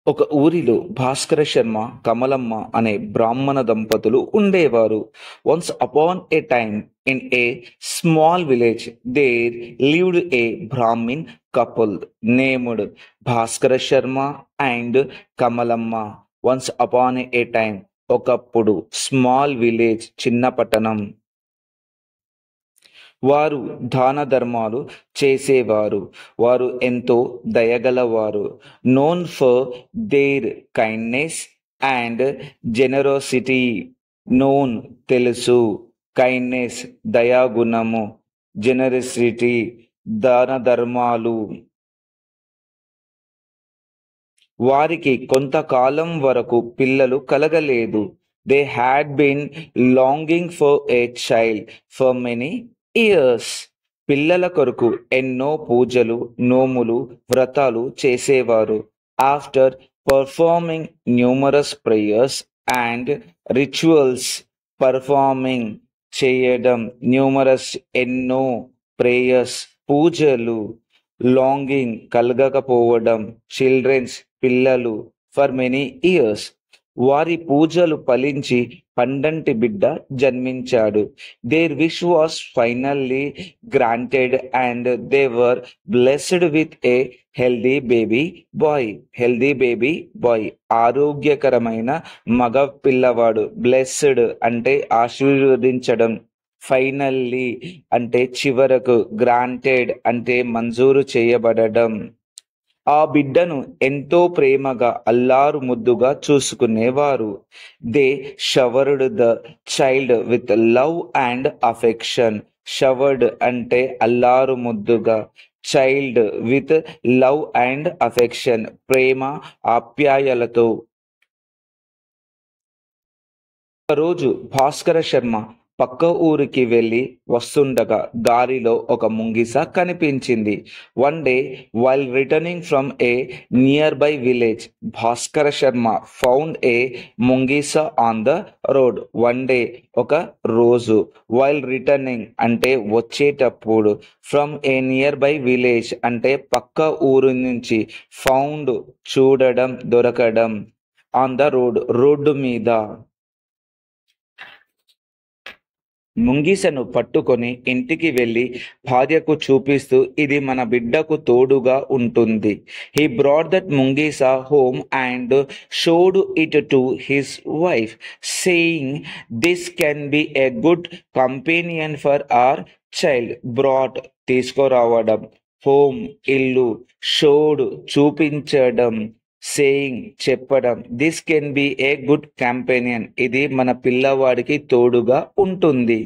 ఒక ఊరిలో భాస్కర శర్మ, కమలమ్మ అనే బ్రాహ్మణ దంపతులు ఉండేవారు. Once upon a time in a small village there lived a Brahmin couple named Bhaskara Sharma and Kamalamma. Once upon a time, ఒకప్పుడు, స్మాల్ విలేజ్, చిన్న పట్టణం. వారు దాన ధర్మాలు చేసేవారు. వారు ఎంతో దయగలవారు. Known for their kindness and generosity. Known తెలుసు, కైండ్నెస్ దయాగుణము, జెనరసిటీ దాన ధర్మాలు. వారికి కొంతకాలం వరకు పిల్లలు కలగలేదు. They had been longing for a child for many years. పిల్లల కొరకు ఎన్నో పూజలు, నోములు, వ్రతాలు చేసేవారు. After performing numerous prayers and rituals, performing చేయడం, న్యూమరస్ ఎన్నో, ప్రేయర్స్ పూజలు, లాంగింగ్ కలగకపోవడం, చిల్డ్రన్స్ పిల్లలు, ఫర్ మెనీ ఇయర్స్, వారి పూజలు ఫలించి పండంటి బిడ్డ జన్మించాడు. Their wish was finally granted and they were blessed with a healthy baby boy. Healthy baby boy, ఆరోగ్యకరమైన మగ పిల్లవాడు. బ్లెస్డ్ అంటే ఆశీర్వదించడం. ఫైనల్లీ అంటే చివరకు. గ్రాంటెడ్ అంటే మంజూరు చేయబడడం. ఆ బిడ్డను ఎంతో ప్రేమగా అల్లారు ముద్దుగా చూసుకునేవారు. They showered the child with love and affection. Showered అంటే అల్లారు ముద్దుగా, child with love and affection ప్రేమ ఆప్యాయలతో. ఒకరోజు భాస్కర శర్మ పక్క ఊరికి వెళ్ళి వస్తుండగా దారిలో ఒక ముంగిస కనిపించింది. One day while returning from a nearby village, Bhaskara Sharma found a ముంగిస on the road. One day ఒక రోజు, వైల్ రిటర్నింగ్ అంటే వచ్చేటప్పుడు, from a nearby village అంటే పక్క ఊరు నుంచి, ఫౌండ్ చూడడం, దొరకడం, ఆన్ ద రోడ్ రోడ్డు మీద. ముంగిసను పట్టుకొని ఇంటికి వెళ్ళి భార్యకు చూపిస్తూ, ఇది మన బిడ్డకు తోడుగా ఉంటుంది. హీ బ్రాట్ దట్ ముంగీసా home and showed it to his wife, saying this can be a good companion for our child. Brought తీసుకురావడం, హోమ్ ఇల్లు, షోడ్ చూపించడం, సేయింగ్ చెప్పడం, this can be a good companion ఇది మన పిల్లవాడికి తోడుగా ఉంటుంది.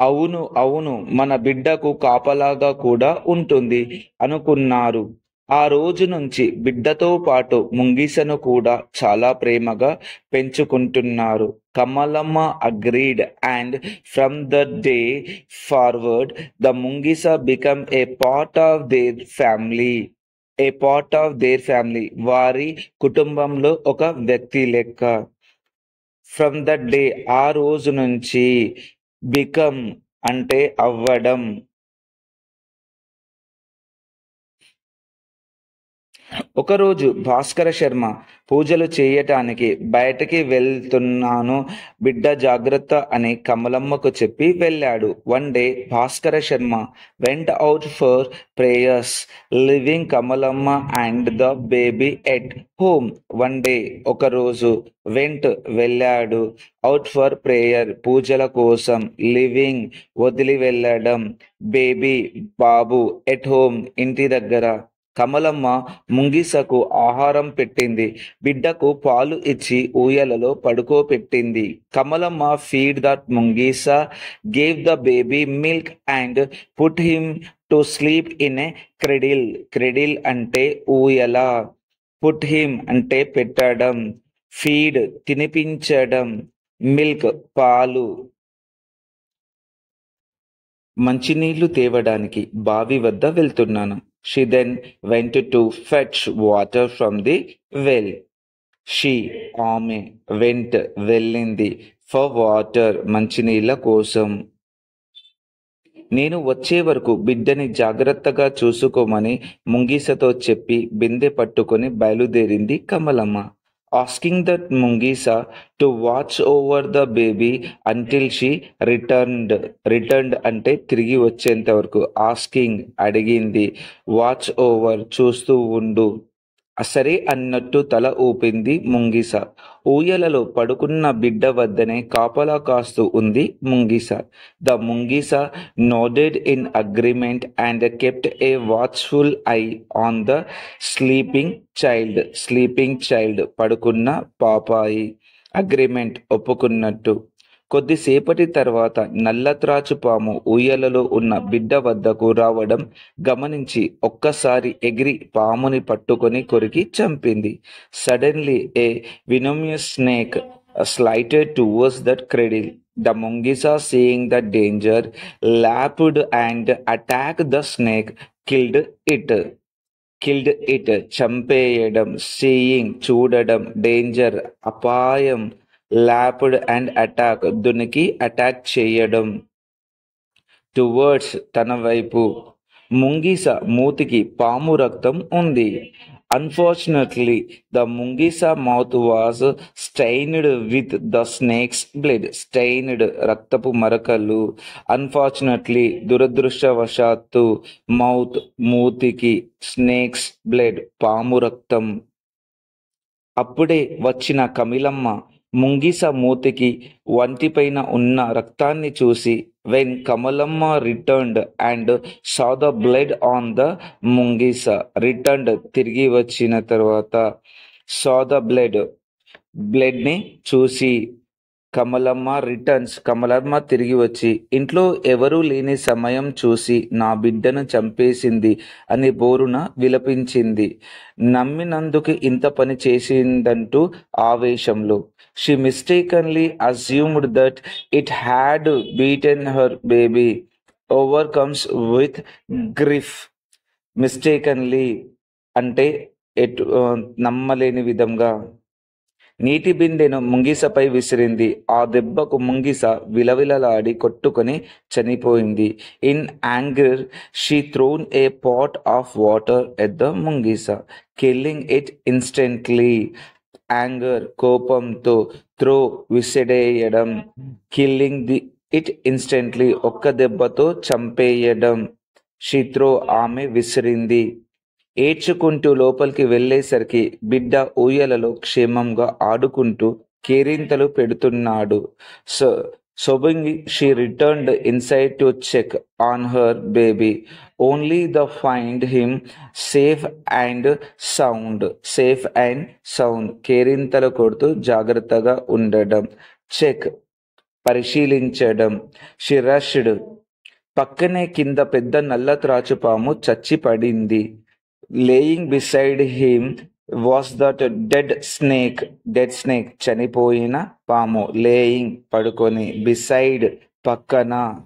అవును అవును, మన బిడ్డకు కాపలాగా కూడా ఉంటుంది అనుకున్నారు. ఆ రోజు నుంచి బిడ్డతో పాటు ముంగిసను కూడా చాలా ప్రేమగా పెంచుకుంటున్నారు. Kamalamma agreed and from the day forward the ముంగిస become a part of their family. A part of their family వారి కుటుంబంలో ఒక వ్యక్తి లెక్క. ఫ్రమ్ ద డే ఆ రోజు నుంచి, బికమ్ అంటే అవ్వడం. ఒకరోజు భాస్కర శర్మ పూజలు చేయటానికి బయటకి వెళ్తున్నాను, బిడ్డ జాగ్రత్త అని కమలమ్మకు చెప్పి వెళ్ళాడు. One day Bhaskara Sharma went out for prayers, living Kamalamma and the baby at home. One day ఒకరోజు, వెంట్ వెళ్ళాడు, అవుట్ ఫర్ ప్రేయర్ పూజల కోసం, లివింగ్ వదిలి వెళ్ళడం, బేబీ బాబు, ఎట్ హోమ్ ఇంటి దగ్గర. కమలమ్మ ముంగిసకు ఆహారం పెట్టింది, బిడ్డకు పాలు ఇచ్చి ఊయలలో పడుకోపెట్టింది. కమలమ్మ ఫీడ్ దట్ ముంగీస, gave the baby milk and put him to sleep in a cradle. Cradle అంటే ఊయల, పుట్ హిమ్ అంటే పెట్టడం, ఫీడ్ తినిపించడం, మిల్క్ పాలు. మంచినీళ్లు తేవడానికి బావి వద్ద వెళ్తున్నాను. She then went to fetch water from the well. She ఆమె, వెంట్ వెళ్ళింది, ఫర్ వాటర్ మంచినీళ్ళ కోసం. నేను వచ్చే వరకు బిడ్డని జాగ్రత్తగా చూసుకోమని ముంగీసతో చెప్పి బిందె పట్టుకొని బయలుదేరింది కమలమ్మ. ఆస్కింగ్ దట్ ముంగీస to watch over the baby until she returned అంటే తిరిగి వచ్చేంత వరకు. ఆస్కింగ్ అడిగింది, వాచ్ ఓవర్ చూస్తూ ఉండు. సరే అన్నట్టు తల ఊపింది ముంగిస. ఊయలలో పడుకున్న బిడ్డ వద్దనే కాపలా కాస్తూ ఉంది ముంగిస. ద ముంగిస nodded in agreement and kept a watchful eye on the sleeping child పడుకున్న పాపాయి. అగ్రిమెంట్ ఒప్పుకున్నట్టు. కొద్దిసేపటి తర్వాత నల్లత్రాచుపాము ఊయలలో ఉన్న బిడ్డ వద్దకు రావడం గమనించి ఒక్కసారి ఎగిరి పాముని పట్టుకొని కొరికి చంపింది. Suddenly a venomous snake slithered towards that cradle. The ముంగిసా seeing the danger leaped and attack the snake. Killed it చంపేయడం. సీయింగ్ చూడడం. డేంజర్ అపాయం. లాప్డ్ అండ్ అటాక్ దునికి అటాక్ చేయడం. టువర్డ్స్ తన వైపు. ముంగిస మూతికి పాము రక్తం ఉంది. అన్ఫార్చునేట్లీ ద ముంగిస mouth was stained with the snake's blood. Stained రక్తపు మరకలు. అన్ఫార్చునేట్లీ దురదృష్టవశాత్తు. మౌత్ మూతికి. స్నేక్స్ బ్లడ్ పాము రక్తం. అప్పుడే వచ్చిన కమిలమ్మ ముంగిస మూతికి వంటిపైన ఉన్న రక్తాన్ని చూసి, when Kamalamma returned and saw the blood on the ముంగిస. రిటర్న్డ్ తిరిగి వచ్చిన తర్వాత, సా ద బ్లడ్ని చూసి, కమలమ్మ తిరిగి వచ్చి, ఇంట్లో ఎవరూ లేని సమయం చూసి నా బిడ్డను చంపేసింది అని బోరున విలపించింది. నమ్మినందుకు ఇంత పని చేసిందంటూ ఆవేశంలో. She mistakenly assumed that it had bitten her baby. Overcomes with grief. Mistakenly అంటే నమ్మలేని విధంగా. నీటి బిందెను ముంగిసపై విసిరింది. ఆ దెబ్బకు ముంగిస విలవిలలాడి కొట్టుకొని చనిపోయింది. In anger she thrown a pot of water at the ముంగిస, కిల్లింగ్ ఇట్ ఇన్స్టెంట్లీ. యాంగర్ కోపంతో. త్రో విసిడేయడం. కిల్లింగ్ ఇట్ ఇన్స్టెంట్లీ ఒక్క దెబ్బతో చంపేయడం. షీ త్రో ఆమె విసిరింది. ఏడ్చుకుంటూ లోపలికి వెళ్ళేసరికి బిడ్డ ఊయలలో క్షేమంగా ఆడుకుంటూ కేరింతలు పెడుతున్నాడు. Sobbing, she returned inside to check on her baby, only to find him safe and sound. కేరింతలు కొడుతూ జాగ్రత్తగా ఉండడం. చెక్ పరిశీలించడం. She rushed. పక్కనే కింద పెద్ద నల్ల త్రాచుపాము చచ్చి పడింది. Laying beside him was that dead snake. చనిపోయిన పాము. లేయింగ్ పడుకొని. బిసైడ్ పక్కన.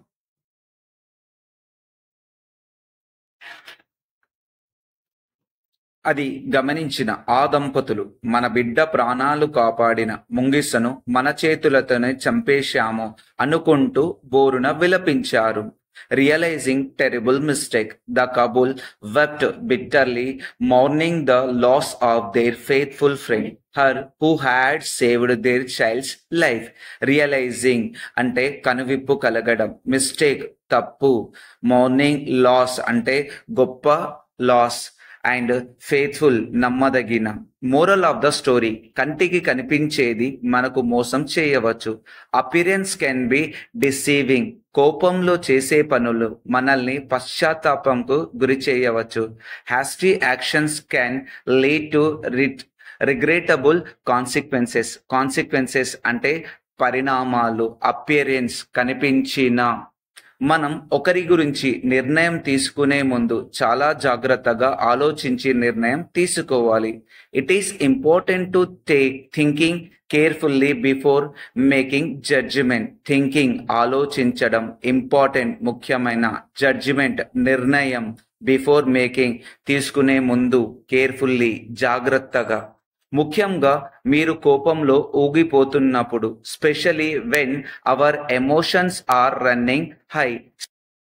అది గమనించిన ఆ దంపతులు మన బిడ్డ ప్రాణాలు కాపాడిన ముంగిసను మన చేతులతోనే చంపేశాము అనుకుంటూ బోరున విలపించారు. Realizing terrible mistake, the couple wept bitterly, mourning the loss of their faithful friend, her who had saved their child's life. Realizing అంటే కనువిప్పు కలగడం. మిస్టేక్ తప్పు. మార్నింగ్ లాస్ అంటే గొప్ప లాస్. అండ్ ఫెయిత్ఫుల్ నమ్మదగిన. మోరల్ ఆఫ్ ద స్టోరీ, కంటికి కనిపించేది మనకు మోసం చేయవచ్చు. Appearance can be deceiving. కోపంలో చేసే పనులు మనల్ని పశ్చాత్తాపంకు గురి చేయవచ్చు. Hasty actions can lead to regrettable consequences అంటే పరిణామాలు. అపియరెన్స్ కనిపించిన. మనం ఒకరి గురించి నిర్ణయం తీసుకునే ముందు చాలా జాగ్రత్తగా ఆలోచించి నిర్ణయం తీసుకోవాలి. It is important to thinking carefully before making judgement. Thinking ఆలోచించడం ఇంపార్టెంట్ ముఖ్యమైన. జడ్జిమెంట్ నిర్ణయం. బిఫోర్ మేకింగ్ తీసుకునే ముందు. కేర్ఫుల్లీ జాగ్రత్తగా. ముఖ్యంగా మీరు కోపంలో ఊగిపోతున్నప్పుడు, specially when our emotions are running high,